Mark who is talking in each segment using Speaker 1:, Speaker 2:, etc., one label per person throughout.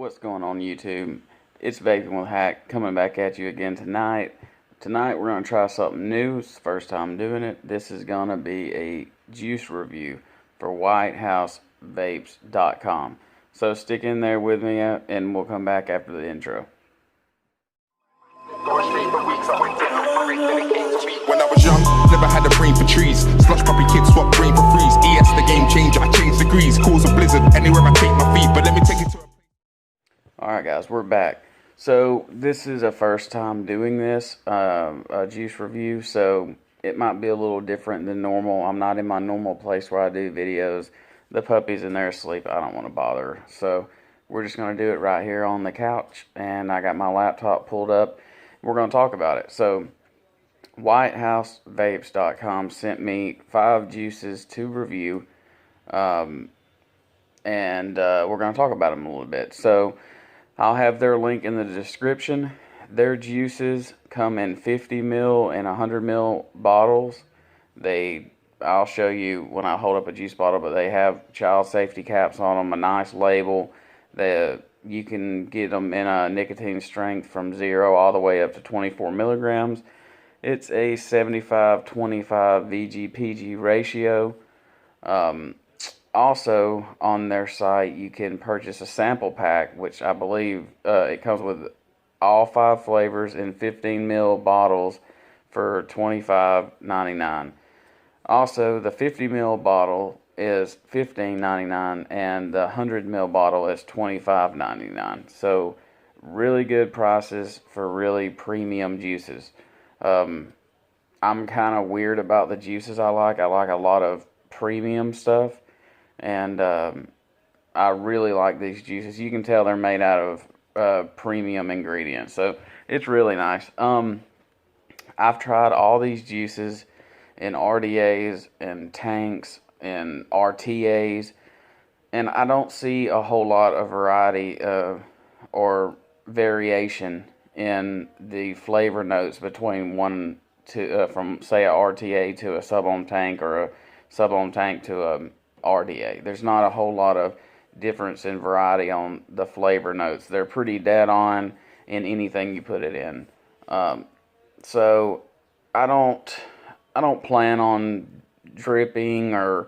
Speaker 1: What's going on YouTube? It's Vaping with Hack coming back at you again tonight. Tonight we're going to try something new. It's the first time doing it. This is going to be a juice review for Whitehouse.vapes.com. So stick in there with me and we'll come back after the intro.
Speaker 2: When I was young, never had a brain for trees. Slush puppy kids swap brain for freeze. ES the game changer, I change degrees. Cause a blizzard anywhere I take my feet. But let me take it to a...
Speaker 1: Alright guys, we're back. So this is a first time doing this, a juice review. So it might be a little different than normal. I'm not in my normal place where I do videos. The puppy's in there asleep. I don't want to bother her. So we're just going to do it right here on the couch. And I got my laptop pulled up. We're going to talk about it. So WhiteHouseVapes.com sent me 5 juices to review, and we're going to talk about them a little bit. So I'll have their link in the description. Their juices come in 50 ml and 100 ml bottles. I'll show you when I hold up a juice bottle, but they have child safety caps on them, a nice label. You can get them in a nicotine strength from 0 all the way up to 24 milligrams. It's a 75-25 VG-PG ratio. Also, on their site, you can purchase a sample pack, which I believe it comes with all 5 flavors in 15 ml bottles for $25.99. Also, the 50 ml bottle is $15.99 and the 100 ml bottle is $25.99. So really good prices for really premium juices. I'm kind of weird about the juices I like. I like a lot of premium stuff, and I really like these juices. You can tell they're made out of premium ingredients, so it's really nice. I've tried all these juices in RDAs and tanks and RTAs, and I don't see a whole lot of variety or variation in the flavor notes between from say a RTA to a sub-ohm tank or a sub-ohm tank to a RDA. There's not a whole lot of difference in variety on the flavor notes. They're pretty dead on in anything you put it in. So I don't plan on dripping or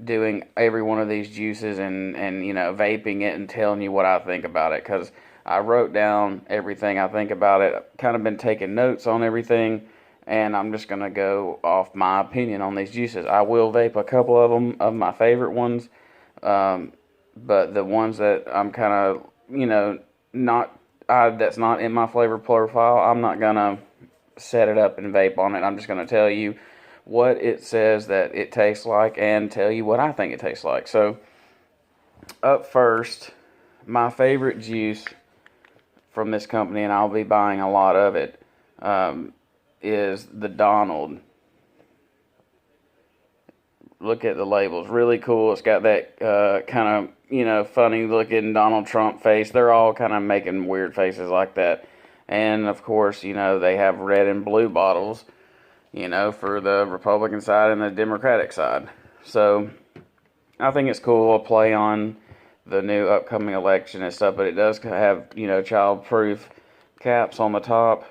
Speaker 1: doing every one of these juices and vaping it and telling you what I think about it, because I wrote down everything I think about it. I've kind of been taking notes on everything, and I'm just going to go off my opinion on these juices. I will vape a couple of them, of my favorite ones, but the ones that I'm kind of, that's not in my flavor profile, I'm not going to set it up and vape on it. I'm just going to tell you what it says that it tastes like and tell you what I think it tastes like. So, up first, my favorite juice from this company, and I'll be buying a lot of it, is the Donald. Look at the labels, really cool. It's got that kind of funny looking Donald Trump face. They're all kind of making weird faces like that. And of course, they have red and blue bottles, for the Republican side and the Democratic side. So I think it's cool, a play on the new upcoming election and stuff, but it does have, child-proof caps on the top.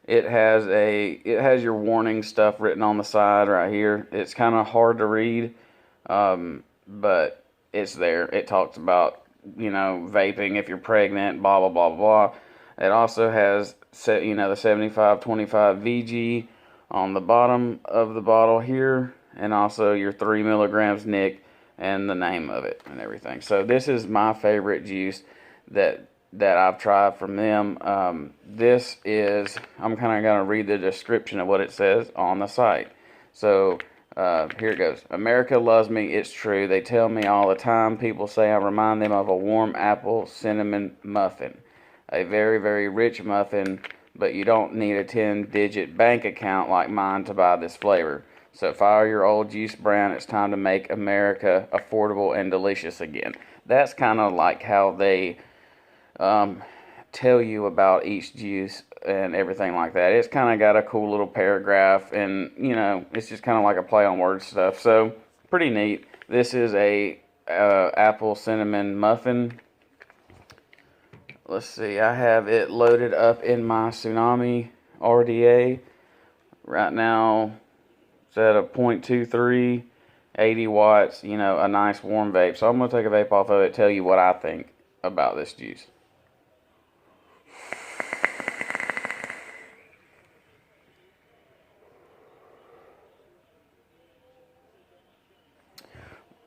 Speaker 1: It has your warning stuff written on the side right here. It's kind of hard to read, but it's there. It talks about, vaping if you're pregnant, blah, blah, blah, blah. It also has, the 75-25 VG on the bottom of the bottle here, and also your 3 milligrams nic and the name of it and everything. So this is my favorite juice that I've tried from them. I'm kind of going to read the description of what it says on the site. So here it goes. America loves me, it's true. They tell me all the time. People say I remind them of a warm apple cinnamon muffin. A very, very rich muffin, but you don't need a 10-digit bank account like mine to buy this flavor. So fire your old juice brand. It's time to make America affordable and delicious again. That's kind of like how they tell you about each juice and everything like that. It's kind of got a cool little paragraph, and it's just kind of like a play on words stuff. So pretty neat. This is a apple cinnamon muffin. Let's see, I have it loaded up in my Tsunami RDA. Right now, it's at a 0.23, 80 watts, you know, a nice warm vape. So I'm going to take a vape off of it, tell you what I think about this juice.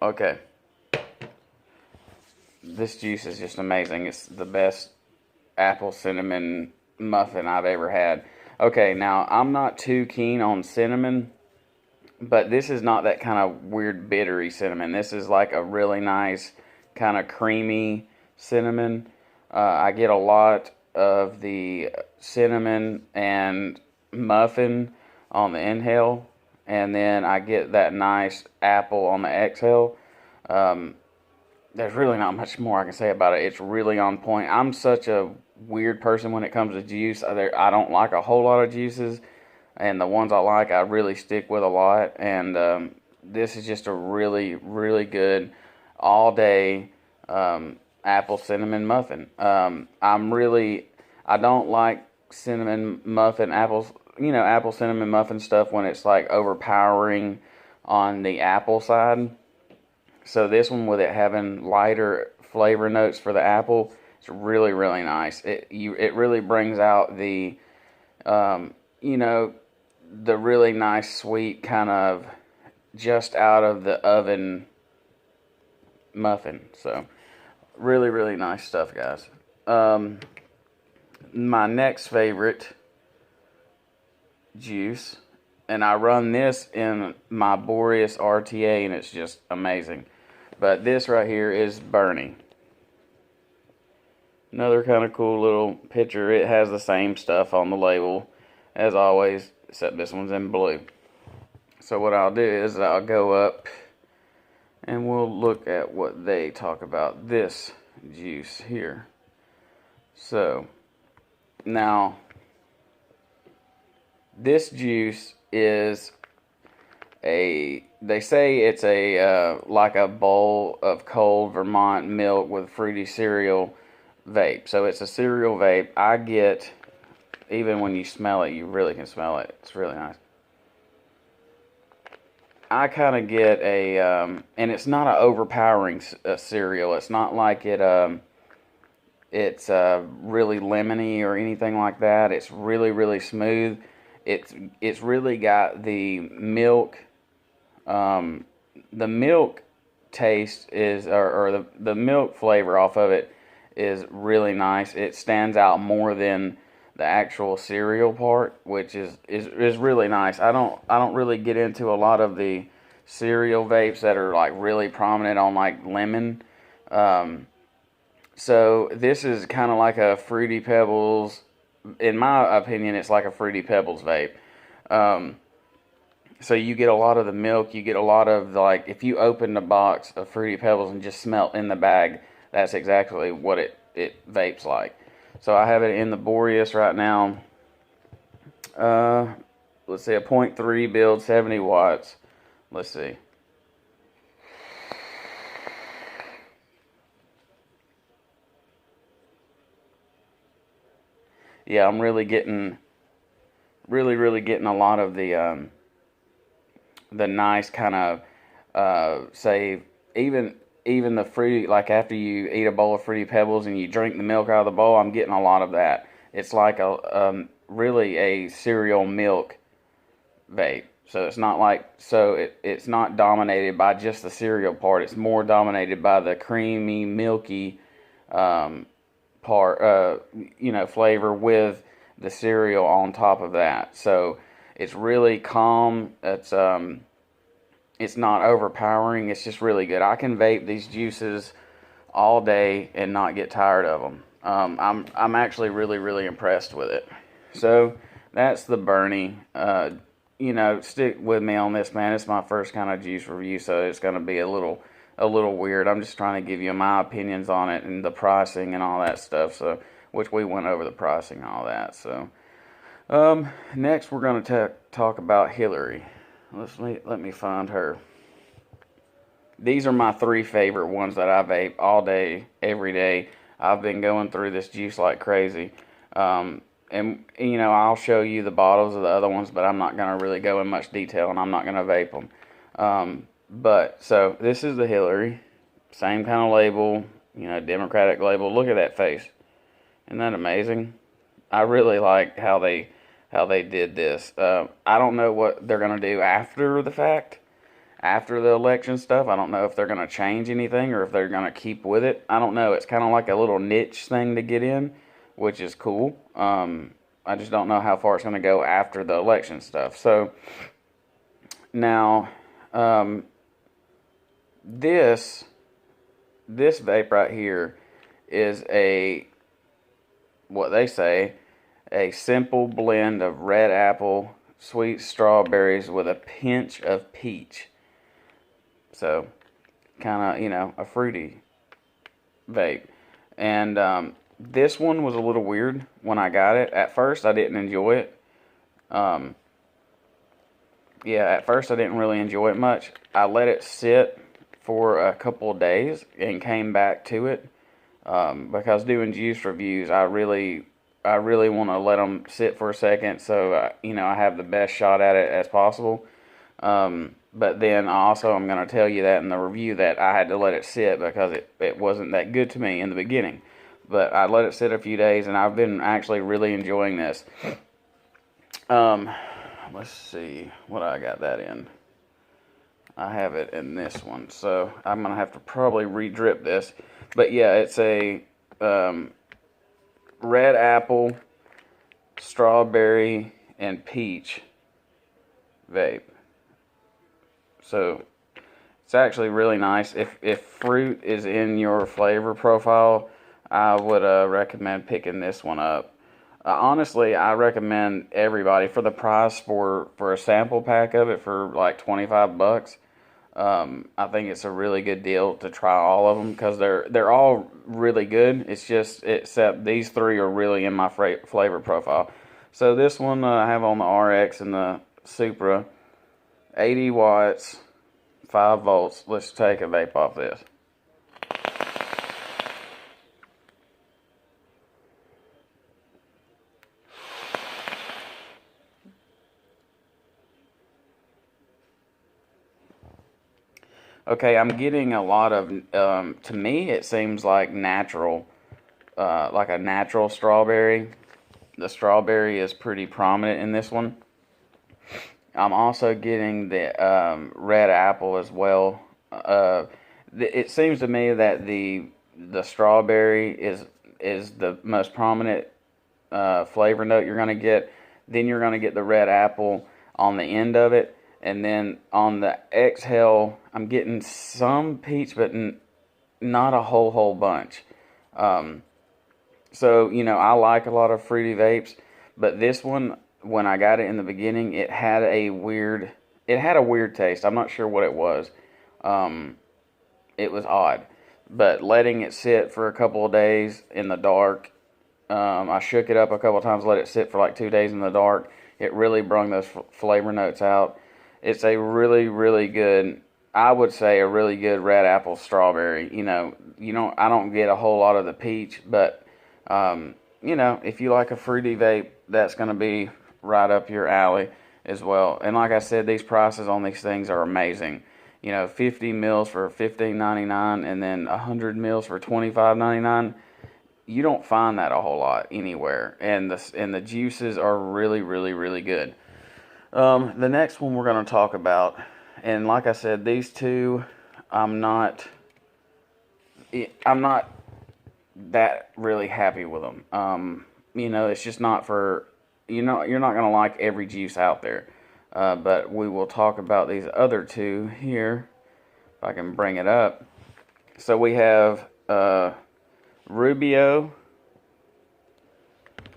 Speaker 1: Okay. This juice is just amazing. It's the best apple cinnamon muffin I've ever had. Okay, now I'm not too keen on cinnamon, but this is not that kind of weird bittery cinnamon. This is like a really nice kind of creamy cinnamon. I get a lot of the cinnamon and muffin on the inhale, and then I get that nice apple on the exhale. There's really not much more I can say about it. It's really on point. I'm such a weird person when it comes to juice. I don't like a whole lot of juices, and the ones I like, I really stick with a lot. And this is just a really, really good all-day apple cinnamon muffin. I don't like cinnamon muffin apples, you know, apple cinnamon muffin stuff when it's like overpowering on the apple side. So this one, with it having lighter flavor notes for the apple, it's really, really nice. It really brings out the, you know, the really nice sweet kind of just out of the oven muffin. So really, really nice stuff, guys. My next favorite juice, and I run this in my Boreas RTA, and it's just amazing. But this right here is Bernie. Another kind of cool little picture. It has the same stuff on the label as always, except this one's in blue. So what I'll do is I'll go up and we'll look at what they talk about this juice here. So now this juice is they say it's like a bowl of cold Vermont milk with fruity cereal vape. So it's a cereal vape. I get, even when you smell it, you really can smell it. It's really nice. I kind of get and it's not an overpowering cereal. It's not like it's really lemony or anything like that. It's really, really smooth. It's really got the milk. The milk taste is, or the milk flavor off of it is really nice. It stands out more than the actual cereal part, which is really nice. I don't really get into a lot of the cereal vapes that are like really prominent on like lemon. So this is kind of like a Fruity Pebbles. In my opinion, it's like a Fruity Pebbles vape. So you get a lot of the milk, you get a lot of, like, if you open a box of Fruity Pebbles and just smell in the bag, that's exactly what it vapes like. So I have it in the Boreas right now. Let's see, a 0.3 build, 70 watts. Let's see. Yeah, I'm really getting a lot of the nice kind of, say, even the fruity, like after you eat a bowl of Fruity Pebbles and you drink the milk out of the bowl, I'm getting a lot of that. It's like really a cereal milk vape. So it's not like, it's not dominated by just the cereal part. It's more dominated by the creamy, milky part, you know, flavor with the cereal on top of that. So it's really calm. It's not overpowering. It's just really good. I can vape these juices all day and not get tired of them. I'm actually really impressed with it. So that's the Bernie. You know, stick with me on this, man. It's my first kind of juice review, so it's going to be a little weird. I'm just trying to give you my opinions on it and the pricing and all that stuff. So, which we went over the pricing and all that. So, next we're going to talk about Hillary. Let me find her. these are my 3 favorite ones that I vape all day, every day. I've been going through this juice like crazy. And, you know, I'll show you the bottles of the other ones, but I'm not going to really go in much detail, and I'm not going to vape them. So this is the Hillary. Same kind of label, you know, Democratic label. Look at that face. Isn't that amazing? I really like how they did this. I don't know what they're going to do after the fact, after the election stuff. I don't know if they're going to change anything or if they're going to keep with it. I don't know. It's kind of like a little niche thing to get in, which is cool. I just don't know how far it's going to go after the election stuff. So now, this vape right here is what they say, a simple blend of red apple, sweet strawberries with a pinch of peach. So, kind of, you know, a fruity vape. And this one was a little weird when I got it. At first, I didn't enjoy it. At first I didn't really enjoy it much. I let it sit for a couple of days and came back to it. Because doing juice reviews, I really want to let them sit for a second so, you know, I have the best shot at it as possible. But then also I'm going to tell you that in the review that I had to let it sit because it wasn't that good to me in the beginning. But I let it sit a few days, and I've been actually really enjoying this. Let's see what I got that in. I have it in this one, so I'm going to have to probably re-drip this. But yeah, it's a red apple, strawberry, and peach vape. So it's actually really nice. If fruit is in your flavor profile, I would recommend picking this one up. Honestly, I recommend everybody for the price for a sample pack of it for like $25. I think it's a really good deal to try all of them because they're all really good. It's just except these 3 are really in my flavor profile. So this one I have on the RX and the Supra, 80 watts, 5 volts. Let's take a vape off this. Okay, I'm getting a lot of, to me, it seems like natural, like a natural strawberry. The strawberry is pretty prominent in this one. I'm also getting the red apple as well. It seems to me that the strawberry is the most prominent flavor note you're going to get. Then you're going to get the red apple on the end of it. And then on the exhale, I'm getting some peach, but not a whole bunch. So, you know, I like a lot of fruity vapes, but this one, when I got it in the beginning, it had a weird taste. I'm not sure what it was. It was odd. But letting it sit for a couple of days in the dark, I shook it up a couple of times, let it sit for like 2 days in the dark. It really brought those flavor notes out. It's a really, really good, I would say a really good red apple strawberry. You know, I don't get a whole lot of the peach, but, you know, if you like a fruity vape, that's going to be right up your alley as well. And like I said, these prices on these things are amazing. You know, 50 mils for $15.99 and then 100 mils for $25.99. You don't find that a whole lot anywhere. And the juices are really, really, really good. The next one we're going to talk about, and like I said, these two, I'm not that really happy with them. You know, it's just not for, you know, you're not going to like every juice out there. But we will talk about these other two here, if I can bring it up. So we have Rubio,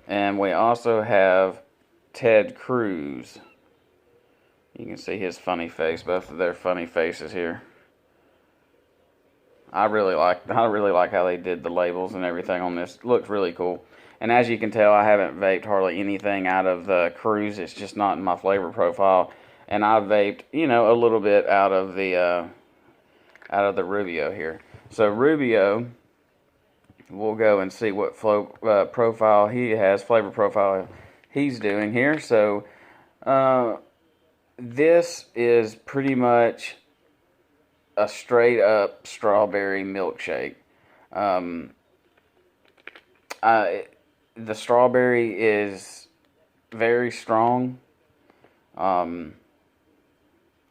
Speaker 1: and we also have Ted Cruz. You can see his funny face, both of their funny faces here. I really like how they did the labels and everything on this. It looks really cool. And as you can tell, I haven't vaped hardly anything out of the Cruz. It's just not in my flavor profile. And I've vaped, you know, a little bit out of the out of the Rubio here. So Rubio, we'll go and see what profile he has, flavor profile he's doing here. So this is pretty much a straight up strawberry milkshake. The strawberry is very strong. And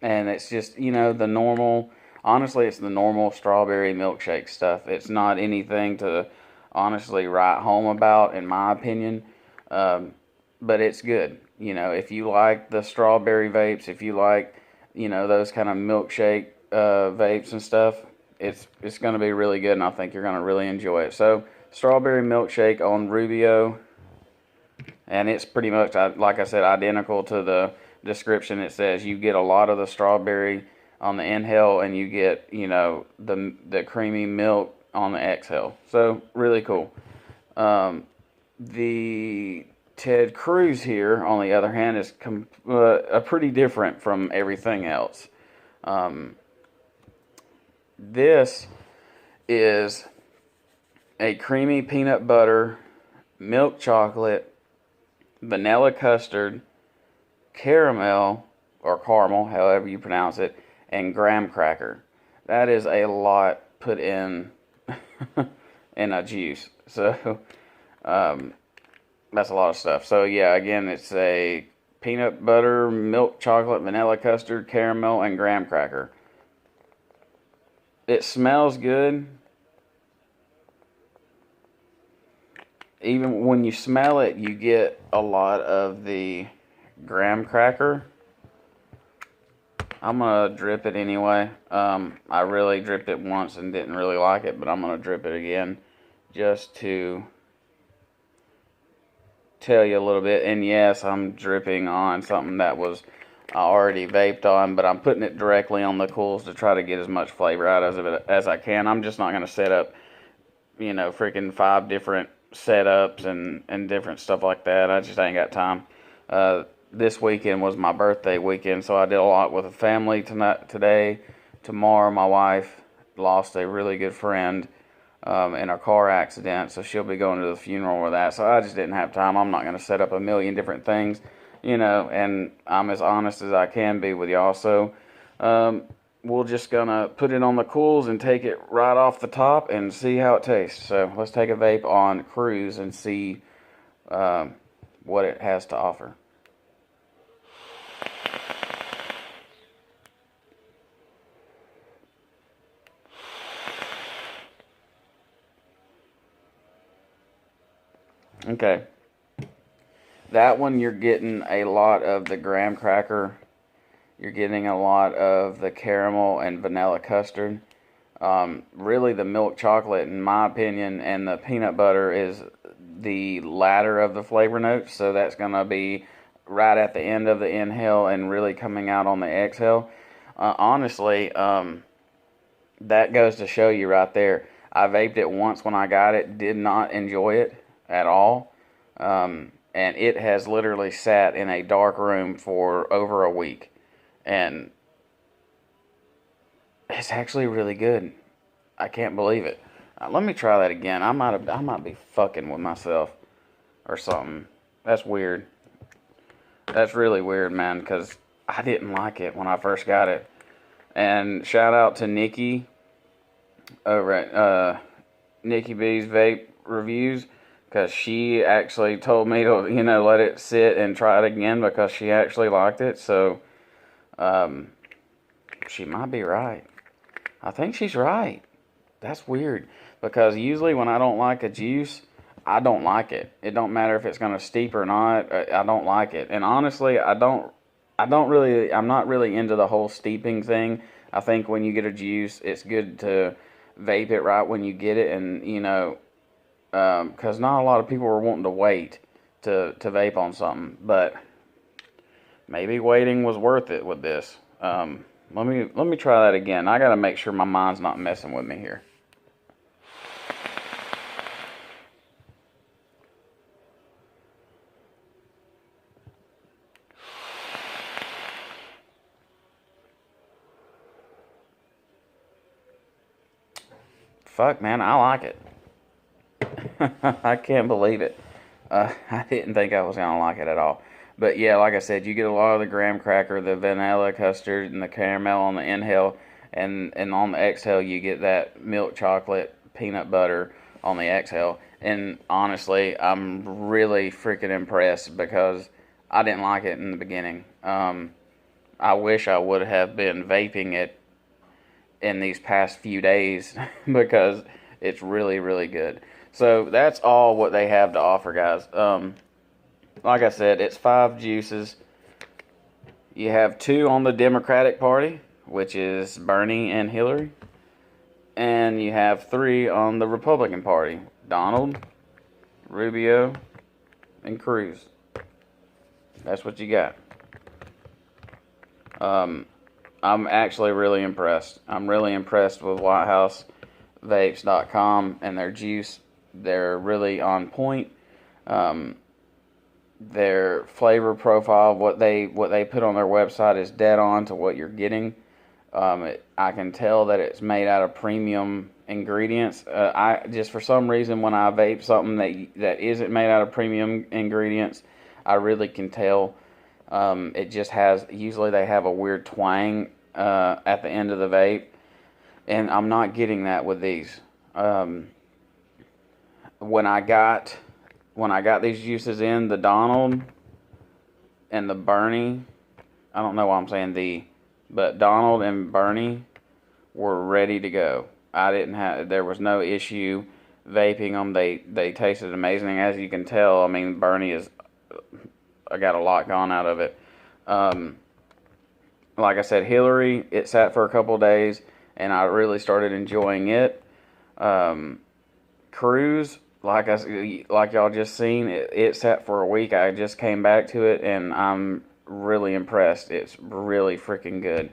Speaker 1: it's just, the normal, honestly, it's the normal strawberry milkshake stuff. It's not anything to honestly write home about, in my opinion. But it's good. If you like the strawberry vapes, if you like, those kind of milkshake vapes and stuff, it's going to be really good, and I think you're going to really enjoy it. So, strawberry milkshake on Rubio, and it's pretty much, like I said, identical to the description. It says you get a lot of the strawberry on the inhale, and you get, the creamy milk on the exhale. So, really cool. The T.R.O.U.B.L.E here, on the other hand, is pretty different from everything else. This is a creamy peanut butter, milk chocolate, vanilla custard, caramel, or caramel, however you pronounce it, and graham cracker. That is a lot put in in a juice. So, that's a lot of stuff. So, yeah, again, it's a peanut butter, milk chocolate, vanilla custard, caramel, and graham cracker. It smells good. Even when you smell it, you get a lot of the graham cracker. I'm going to drip it anyway. I really dripped it once and didn't really like it, but I'm going to drip it again just to tell you a little bit. And yes, I'm dripping on something that was already vaped on, but I'm putting it directly on the coils to try to get as much flavor out of it as I can. I'm just not going to set up, freaking 5 different setups and different stuff like that. I just ain't got time. This weekend was my birthday weekend, so I did a lot with the family today. Tomorrow, my wife lost a really good friend in a car accident, so she'll be going to the funeral with that. So I just didn't have time. I'm not going to set up a million different things, and I'm as honest as I can be with y'all. So we're just going to put it on the coils and take it right off the top and see how it tastes. So let's take a vape on Cruise and see what it has to offer. Okay, that one you're getting a lot of the graham cracker, you're getting a lot of the caramel and vanilla custard. Really the milk chocolate, in my opinion, and the peanut butter is the latter of the flavor notes, so that's going to be right at the end of the inhale and really coming out on the exhale. Honestly, that goes to show you right there. I vaped it once when I got it, did not enjoy it at all, and it has literally sat in a dark room for over a week, and it's actually really good. I can't believe it. Let me try that again. I might be fucking with myself or something. That's weird. That's really weird, man, because I didn't like it when I first got it. And shout out to Nikki over at Nikki B's Vape Reviews, because she actually told me to, let it sit and try it again because she actually liked it. So, she might be right. I think she's right. That's weird, because usually when I don't like a juice, I don't like it. It don't matter if it's going to steep or not. I don't like it. And honestly, I'm not really into the whole steeping thing. I think when you get a juice, it's good to vape it right when you get it, and because not a lot of people are wanting to wait to vape on something, but maybe waiting was worth it with this. Let me try that again. I gotta make sure my mind's not messing with me here. fuck, man, I like it. I can't believe it. I didn't think I was gonna like it at all. But yeah, like I said, you get a lot of the graham cracker, the vanilla custard, and the caramel on the inhale, and on the exhale you get that milk chocolate peanut butter on the exhale. And honestly, I'm really freaking impressed because I didn't like it in the beginning. I wish I would have been vaping it in these past few days because it's really, really good. So that's all what they have to offer, guys. Like I said, it's 5 juices. You have 2 on the Democratic Party, which is Bernie and Hillary. And you have 3 on the Republican Party, Donald, Rubio, and Cruz. That's what you got. I'm actually really impressed. I'm really impressed with WhiteHouseVapes.com and their juice. They're really on point. Their flavor profile, what they put on their website is dead on to what you're getting. I can tell that it's made out of premium ingredients. I just, for some reason, when I vape something that isn't made out of premium ingredients, I really can tell. It just has, usually they have a weird twang at the end of the vape, and I'm not getting that with these. When I got these juices in, the Donald and the Bernie, I don't know why I'm saying but Donald and Bernie were ready to go. There was no issue vaping them. They tasted amazing, as you can tell. I mean, Bernie I got a lot gone out of it. Like I said, Hillary, it sat for a couple days, and I really started enjoying it. Cruz, like y'all just seen, it sat for a week. I just came back to it, and I'm really impressed. It's really freaking good.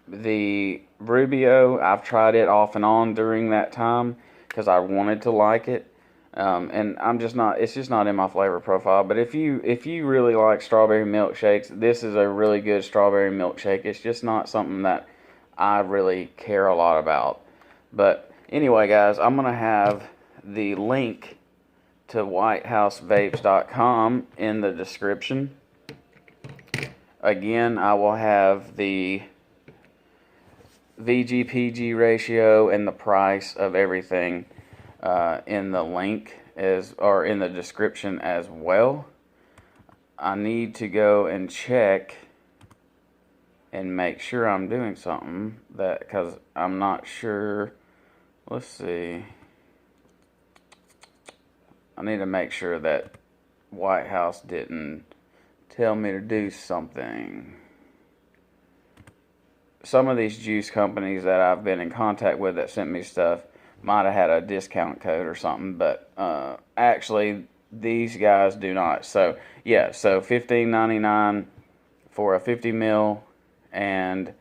Speaker 1: The Rubio, I've tried it off and on during that time because I wanted to like it. And it's just not in my flavor profile. But if you really like strawberry milkshakes, this is a really good strawberry milkshake. It's just not something that I really care a lot about. But anyway, guys, I'm going to have the link to whitehousevapes.com in the description. Again, I will have the VG/PG ratio and the price of everything in the link or in the description as well. I need to go and check and make sure I'm doing something because I'm not sure. Let's see. I need to make sure that Whitehouse didn't tell me to do something. Some of these juice companies that I've been in contact with that sent me stuff might have had a discount code or something, but actually these guys do not. So yeah, so $15.99 for a 50 mil and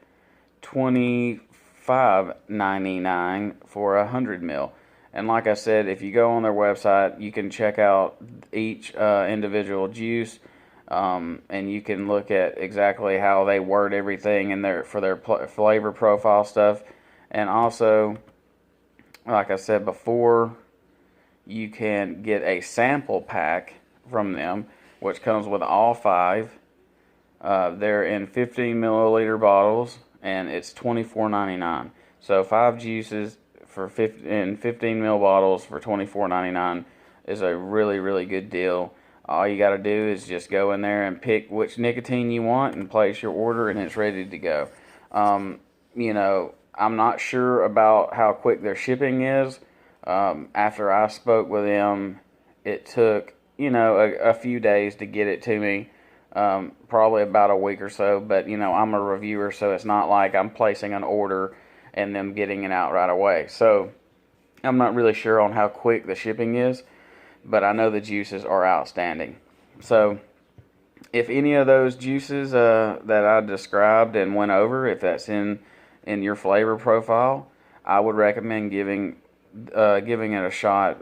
Speaker 1: $25.99 for a 100 mil. And like I said, if you go on their website, you can check out each individual juice, and you can look at exactly how they word everything in for their flavor profile stuff. And also, like I said before, you can get a sample pack from them, which comes with all 5. They're in 15 milliliter bottles, and it's $24.99. So 5 juices in 15 ml bottles for $24.99 is a really, really good deal. All you got to do is just go in there and pick which nicotine you want and place your order, and it's ready to go. You know, I'm not sure about how quick their shipping is. After I spoke with them, it took, a few days to get it to me. Probably about a week or so, but I'm a reviewer, so it's not like I'm placing an order and them getting it out right away. So I'm not really sure on how quick the shipping is, but I know the juices are outstanding. So if any of those juices that I described and went over, if that's in your flavor profile, I would recommend giving it a shot.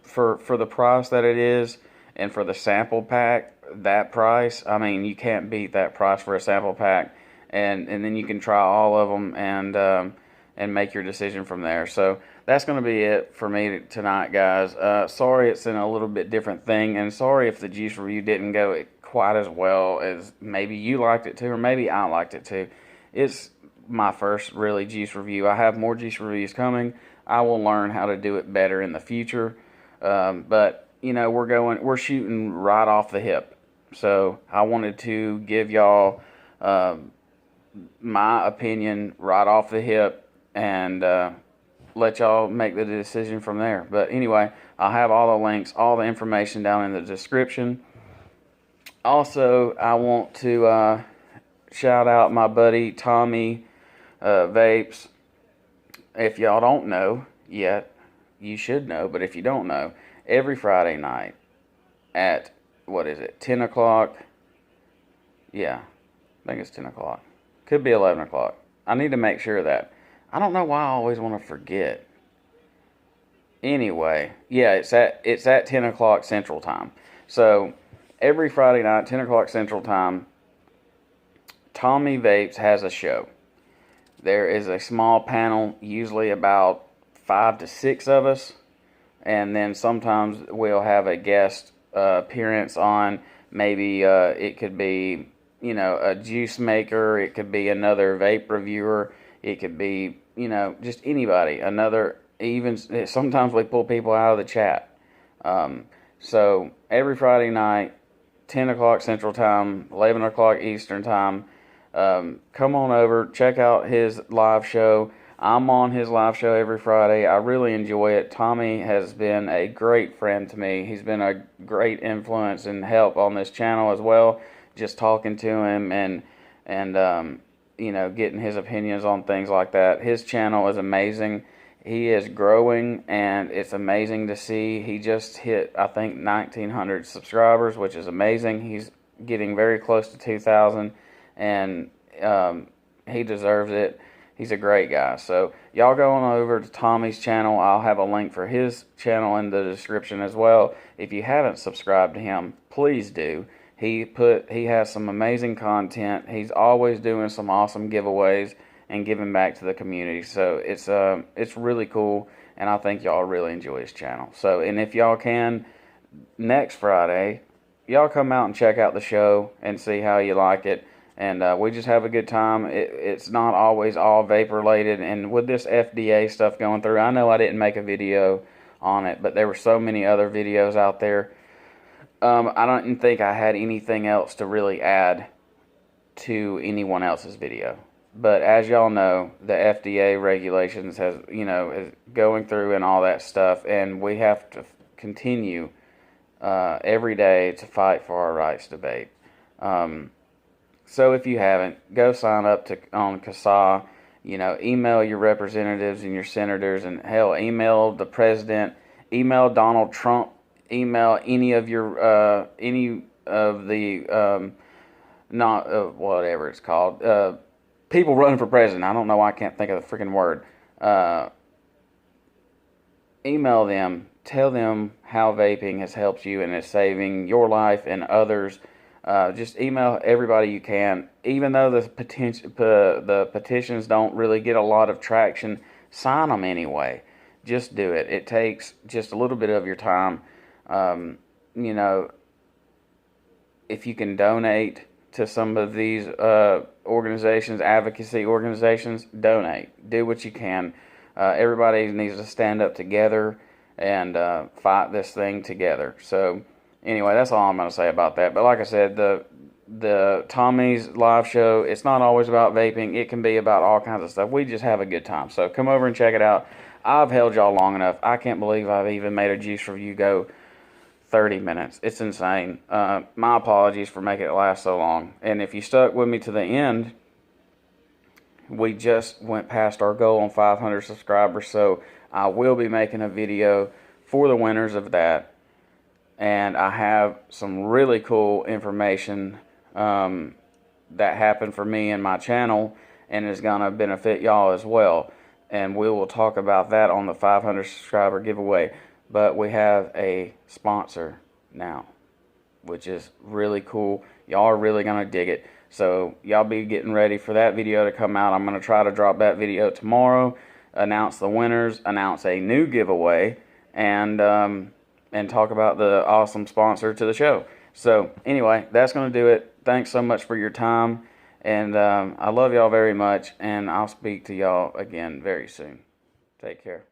Speaker 1: For the price that it is, and for the sample pack, that price, I mean, you can't beat that price for a sample pack. And then you can try all of them, and and make your decision from there. So that's going to be it for me tonight, guys. Sorry it's in a little bit different thing, and sorry if the juice review didn't go quite as well as maybe you liked it to, or maybe I liked it to. It's my first really juice review. I have more juice reviews coming. I will learn how to do it better in the future. But you know, we're shooting right off the hip. So I wanted to give y'all my opinion right off the hip, and let y'all make the decision from there. But anyway, I'll have all the links, all the information down in the description. Also, I want to shout out my buddy Tommy Vapes. If y'all don't know yet, you should know, but if you don't know, every Friday night at, 10 o'clock? Yeah, I think it's 10 o'clock. Could be 11 o'clock. I need to make sure of that. I don't know why I always want to forget. Anyway, yeah, it's at 10 o'clock Central Time. So, every Friday night, 10 o'clock Central Time, Tommy Vapes has a show. There is a small panel, usually about 5 to 6 of us, and then sometimes we'll have a guest appearance on. Maybe it could be, you know, a juice maker, it could be another vape reviewer, it could be, you know, just anybody. Even sometimes we pull people out of the chat. So every Friday night, 10 o'clock Central Time, 11 o'clock Eastern Time, come on over, check out his live show. I'm on his live show every Friday. I really enjoy it. Tommy has been a great friend to me. He's been a great influence and help on this channel as well. Just talking to him and you know, getting his opinions on things like that. His channel is amazing. He is growing, and it's amazing to see. He just hit, I think, 1,900 subscribers, which is amazing. He's getting very close to 2,000, and he deserves it. He's a great guy. So y'all go on over to Tommy's channel. I'll have a link for his channel in the description as well. If you haven't subscribed to him, please do. He has some amazing content. He's always doing some awesome giveaways and giving back to the community. So it's really cool, and I think y'all really enjoy his channel. So, and if y'all can, next Friday, y'all come out and check out the show and see how you like it. And we just have a good time. It's not always all vape related. And with this FDA stuff going through, I know I didn't make a video on it, but there were so many other videos out there. I don't think I had anything else to really add to anyone else's video. But as y'all know, the FDA regulations is going through and all that stuff, and we have to continue every day to fight for our rights to vape. So if you haven't, go sign up on Casaa. You know, email your representatives and your senators, and hell, email the president, email Donald Trump, email any of your whatever it's called, people running for president. I don't know why I can't think of the freaking word. Email them, tell them how vaping has helped you and is saving your life and others. Just email everybody you can. Even though the petitions don't really get a lot of traction, sign them anyway. Just do it. It takes just a little bit of your time. You know, if you can donate to some of these organizations, advocacy organizations, donate. Do what you can. Everybody needs to stand up together and fight this thing together. So anyway, that's all I'm going to say about that. But like I said, the Tommy's live show, it's not always about vaping. It can be about all kinds of stuff. We just have a good time. So come over and check it out. I've held y'all long enough. I can't believe I've even made a juice review go 30 minutes. It's insane. My apologies for making it last so long. And if you stuck with me to the end, we just went past our goal on 500 subscribers. So I will be making a video for the winners of that. And I have some really cool information that happened for me and my channel, and is going to benefit y'all as well. And we will talk about that on the 500 subscriber giveaway. But we have a sponsor now, which is really cool. Y'all are really going to dig it. So y'all be getting ready for that video to come out. I'm going to try to drop that video tomorrow, announce the winners, announce a new giveaway, and talk about the awesome sponsor to the show. So anyway, that's going to do it. Thanks so much for your time, and I love y'all very much, and I'll speak to y'all again very soon. Take care.